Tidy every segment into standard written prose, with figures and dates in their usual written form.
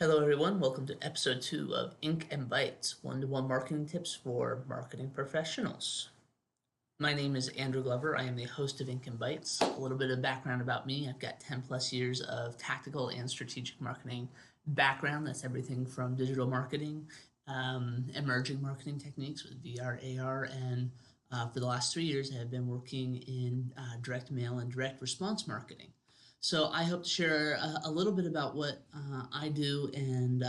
Hello, everyone. Welcome to episode 2 of Ink and Bytes, one-to-one marketing tips for marketing professionals. My name is Andrew Glover. I am the host of Ink and Bytes. A little bit of background about me. I've got 10 plus years of tactical and strategic marketing background. That's everything from digital marketing, emerging marketing techniques with VR, AR, and for the last 3 years, I have been working in direct mail and direct response marketing. So I hope to share a little bit about what I do and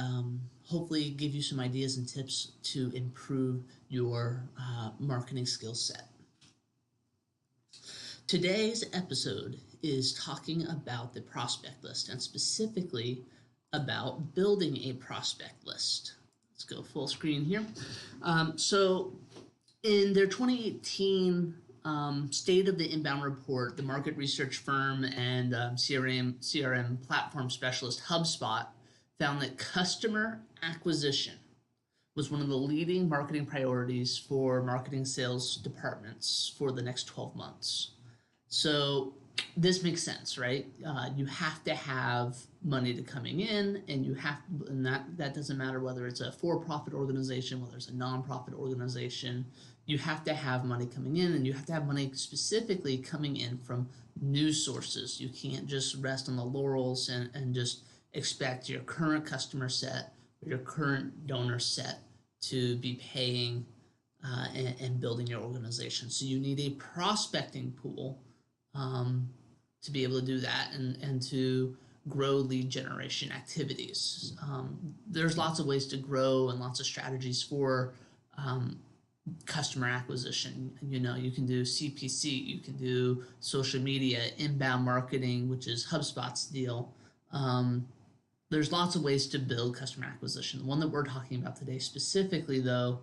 hopefully give you some ideas and tips to improve your marketing skill set. Today's episode is talking about the prospect list and specifically about building a prospect list. Let's go full screen here. So in their 2018 State of the Inbound report, the market research firm and CRM platform specialist HubSpot found that customer acquisition was one of the leading marketing priorities for marketing sales departments for the next 12 months. So this makes sense, right? You have to have money to coming in, and that doesn't matter whether it's a for-profit organization, whether it's a non-profit organization. You have to have money coming in, and you have to have money specifically coming in from news sources. You can't just rest on the laurels and just expect your current customer set or your current donor set to be paying and building your organization. So you need a prospecting pool to be able to do that and to grow lead generation activities. There's lots of ways to grow and lots of strategies for customer acquisition. You can do CPC, you can do social media, inbound marketing, which is HubSpot's deal. There's lots of ways to build customer acquisition. The one that we're talking about today specifically, though,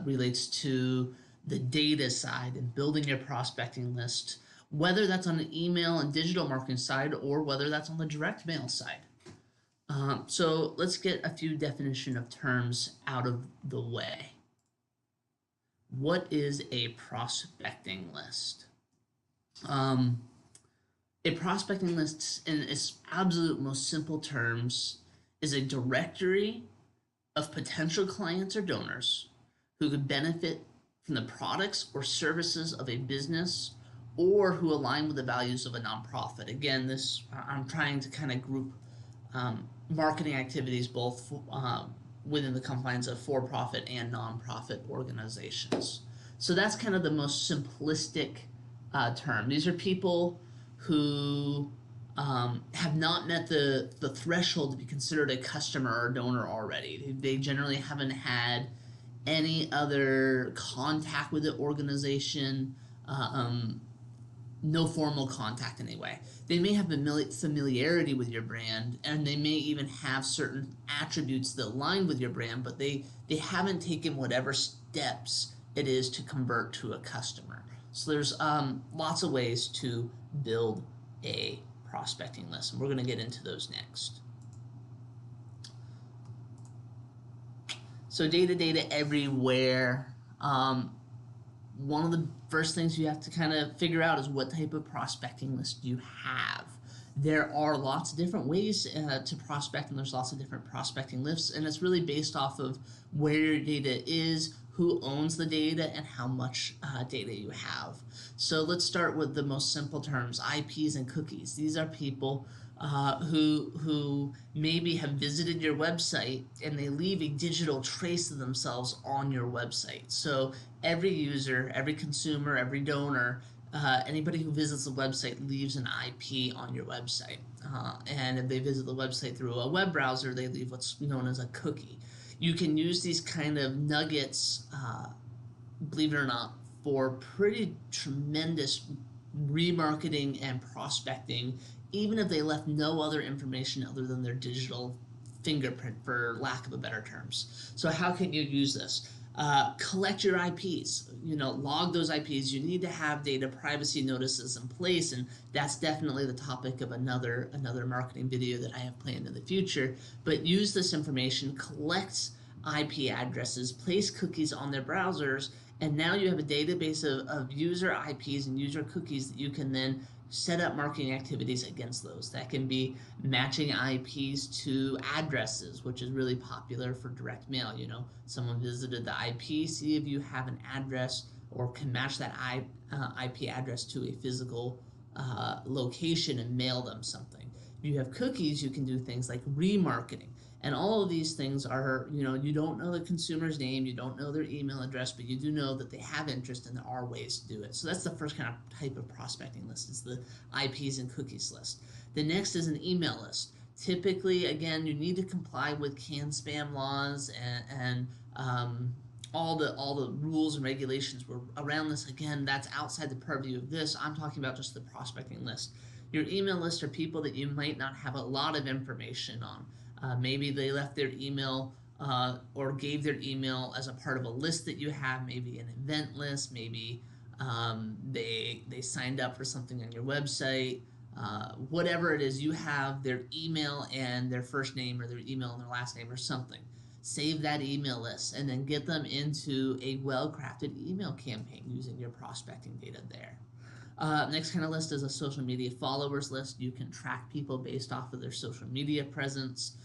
relates to the data side and building your prospecting list, whether that's on the email and digital marketing side or whether that's on the direct mail side. So let's get a few definition of terms out of the way. What is a prospecting list? A prospecting list, in its absolute most simple terms, is a directory of potential clients or donors who could benefit from the products or services of a business or who align with the values of a nonprofit. Again, I'm trying to kind of group marketing activities both within the confines of for-profit and nonprofit organizations. So that's kind of the most simplistic term. These are people who have not met the threshold to be considered a customer or donor already. They generally haven't had any other contact with the organization, no formal contact anyway. They may have familiarity with your brand, and they may even have certain attributes that align with your brand, but they haven't taken whatever steps it is to convert to a customer. So there's lots of ways to build a prospecting list, and we're going to get into those next. So data everywhere. One of the first things you have to kind of figure out is what type of prospecting list you have. There are lots of different ways to prospect, and there's lots of different prospecting lists, and it's really based off of where your data is, who owns the data, and how much data you have. So let's start with the most simple terms, IPs and cookies. These are people who maybe have visited your website and they leave a digital trace of themselves on your website. So every user, every consumer, every donor, anybody who visits the website leaves an IP on your website. And if they visit the website through a web browser, they leave what's known as a cookie. You can use these kind of nuggets, believe it or not, for pretty tremendous remarketing and prospecting, even if they left no other information other than their digital fingerprint, for lack of a better terms. So how can you use this? Collect your IPs, log those IPs. You need to have data privacy notices in place, and that's definitely the topic of another marketing video that I have planned in the future. But use this information, collect IP addresses, place cookies on their browsers, and now you have a database of user IPs and user cookies that you can then set up marketing activities against those. That can be matching IPs to addresses, which is really popular for direct mail. You know, someone visited the IP, see if you have an address or can match that IP address to a physical location and mail them something. If you have cookies, you can do things like remarketing. And all of these things are, you know, you don't know the consumer's name, you don't know their email address, but you do know that they have interest and there are ways to do it. So that's the first kind of type of prospecting list, is the IPs and cookies list. The next is an email list. Typically, again, you need to comply with CAN-SPAM laws and all the rules and regulations were around this. Again, that's outside the purview of this. I'm talking about just the prospecting list. Your email list are people that you might not have a lot of information on. Maybe they left their email or gave their email as a part of a list that you have, maybe an event list, maybe they signed up for something on your website. Whatever it is, you have their email and their first name, or their email and their last name, or something. Save that email list and then get them into a well-crafted email campaign using your prospecting data there. Next kind of list is a social media followers list. You can track people based off of their social media presence,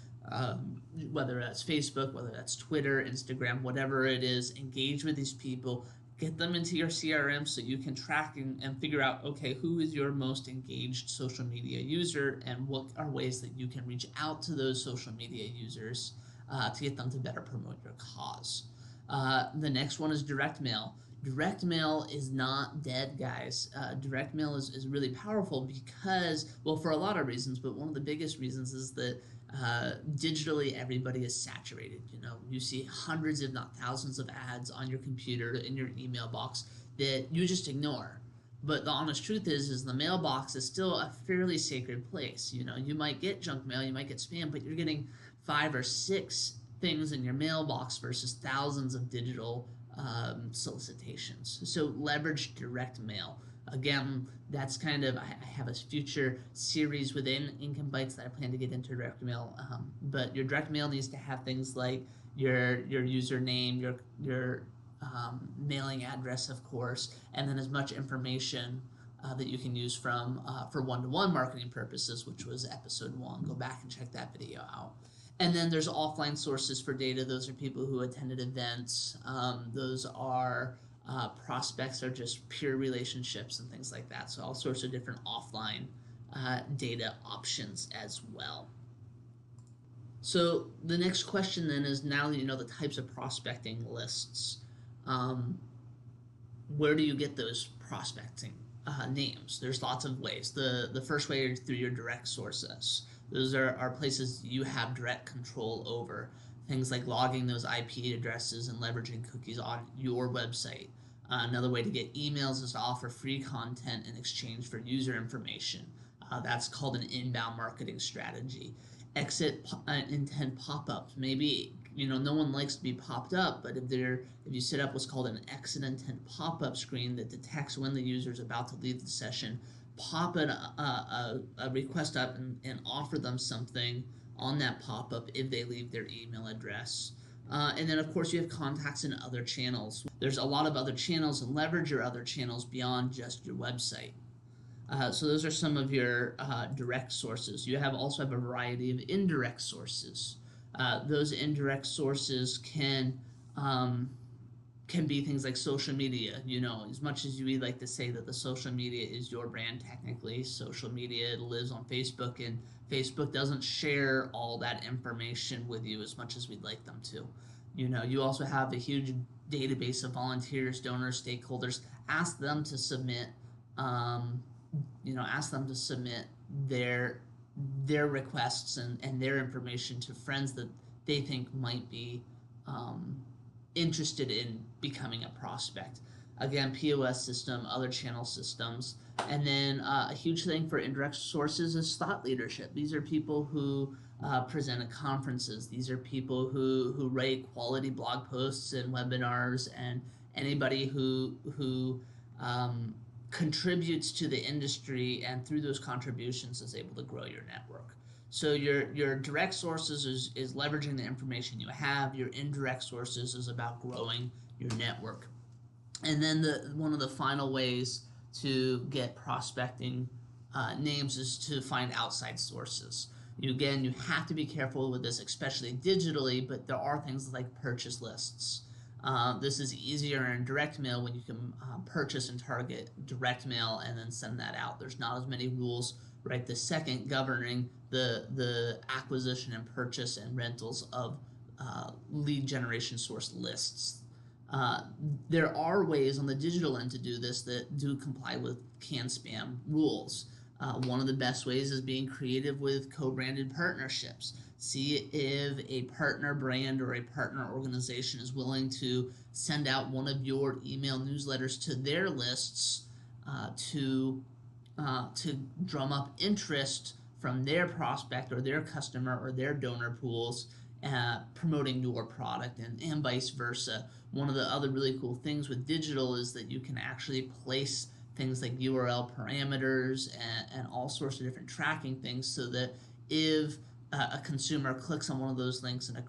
whether that's Facebook, whether that's Twitter, Instagram, whatever it is. Engage with these people, get them into your CRM so you can track and figure out, okay, who is your most engaged social media user, and what are ways that you can reach out to those social media users to get them to better promote your cause. The next one is direct mail. Direct mail is not dead, guys. Direct mail is really powerful because, well, for a lot of reasons, but one of the biggest reasons is that digitally everybody is saturated. You know, you see hundreds, if not thousands, of ads on your computer, in your email box, that you just ignore. But the honest truth is the mailbox is still a fairly sacred place. You know, you might get junk mail, you might get spam, but you're getting 5 or 6 things in your mailbox versus thousands of digital solicitations. So leverage direct mail. Again, that's kind of, I have a future series within Income Bytes that I plan to get into direct mail. But your direct mail needs to have things like your username, your mailing address, of course, and then as much information that you can use from for one-to-one marketing purposes, which was episode 1. Go back and check that video out. And then there's offline sources for data. Those are people who attended events. Those are prospects, or just peer relationships and things like that. So all sorts of different offline data options as well. So the next question then is, now that you know the types of prospecting lists, where do you get those prospecting names? There's lots of ways. The first way is through your direct sources. Those are places you have direct control over. Things like logging those IP addresses and leveraging cookies on your website. Another way to get emails is to offer free content in exchange for user information. That's called an inbound marketing strategy. Exit intent pop-ups. Maybe, you know, no one likes to be popped up, but if you set up what's called an exit intent pop-up screen that detects when the user is about to leave the session, pop a request up and offer them something on that pop-up if they leave their email address. And then, of course, you have contacts in other channels. There's a lot of other channels, and leverage your other channels beyond just your website. So those are some of your direct sources. You also have a variety of indirect sources. Those indirect sources can be things like social media. You know, as much as we like to say that the social media is your brand, technically social media lives on Facebook, and Facebook doesn't share all that information with you as much as we'd like them to. You know, you also have a huge database of volunteers, donors, stakeholders. Ask them to submit their requests and their information to friends that they think might be interested in becoming a prospect. Again, POS system, other channel systems. And then a huge thing for indirect sources is thought leadership. These are people who present at conferences. These are people who write quality blog posts and webinars, and anybody who contributes to the industry, and through those contributions is able to grow your network. So your direct sources is leveraging the information you have. Your indirect sources is about growing your network. And then one of the final ways to get prospecting names is to find outside sources. Again, you have to be careful with this, especially digitally, but there are things like purchase lists. This is easier in direct mail when you can purchase and target direct mail and then send that out. There's not as many rules right this second governing the acquisition and purchase and rentals of lead generation source lists. There are ways on the digital end to do this that do comply with CAN spam rules. One of the best ways is being creative with co-branded partnerships. See if a partner brand or a partner organization is willing to send out one of your email newsletters to their lists to drum up interest from their prospect or their customer or their donor pools promoting your product, and vice versa. One of the other really cool things with digital is that you can actually place things like URL parameters and all sorts of different tracking things, so that if a consumer clicks on one of those links in a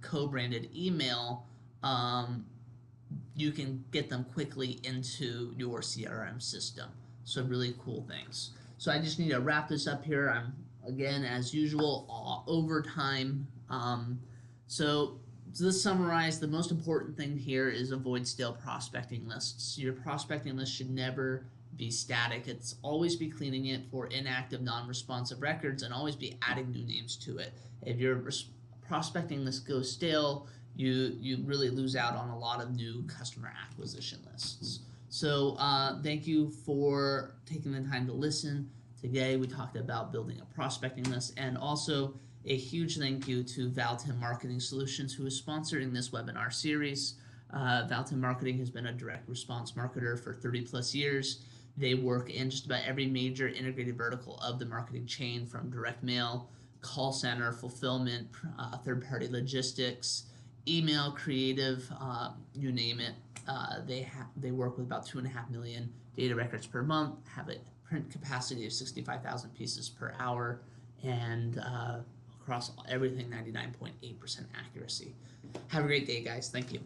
co-branded email, you can get them quickly into your CRM system. So really cool things. So I just need to wrap this up here. I'm, again, as usual, over time. So to summarize, the most important thing here is avoid stale prospecting lists. Your prospecting list should never be static. It's always be cleaning it for inactive, non-responsive records, and always be adding new names to it. If your prospecting list goes stale, you really lose out on a lot of new customer acquisition lists. So thank you for taking the time to listen. Today we talked about building a prospecting list, and also a huge thank you to Valtim Marketing Solutions, who is sponsoring this webinar series. Valtim Marketing has been a direct response marketer for 30 plus years. They work in just about every major integrated vertical of the marketing chain, from direct mail, call center, fulfillment, third-party logistics, email, creative, you name it. They work with about 2.5 million data records per month, have a print capacity of 65,000 pieces per hour, and across everything, 99.8% accuracy. Have a great day, guys. Thank you.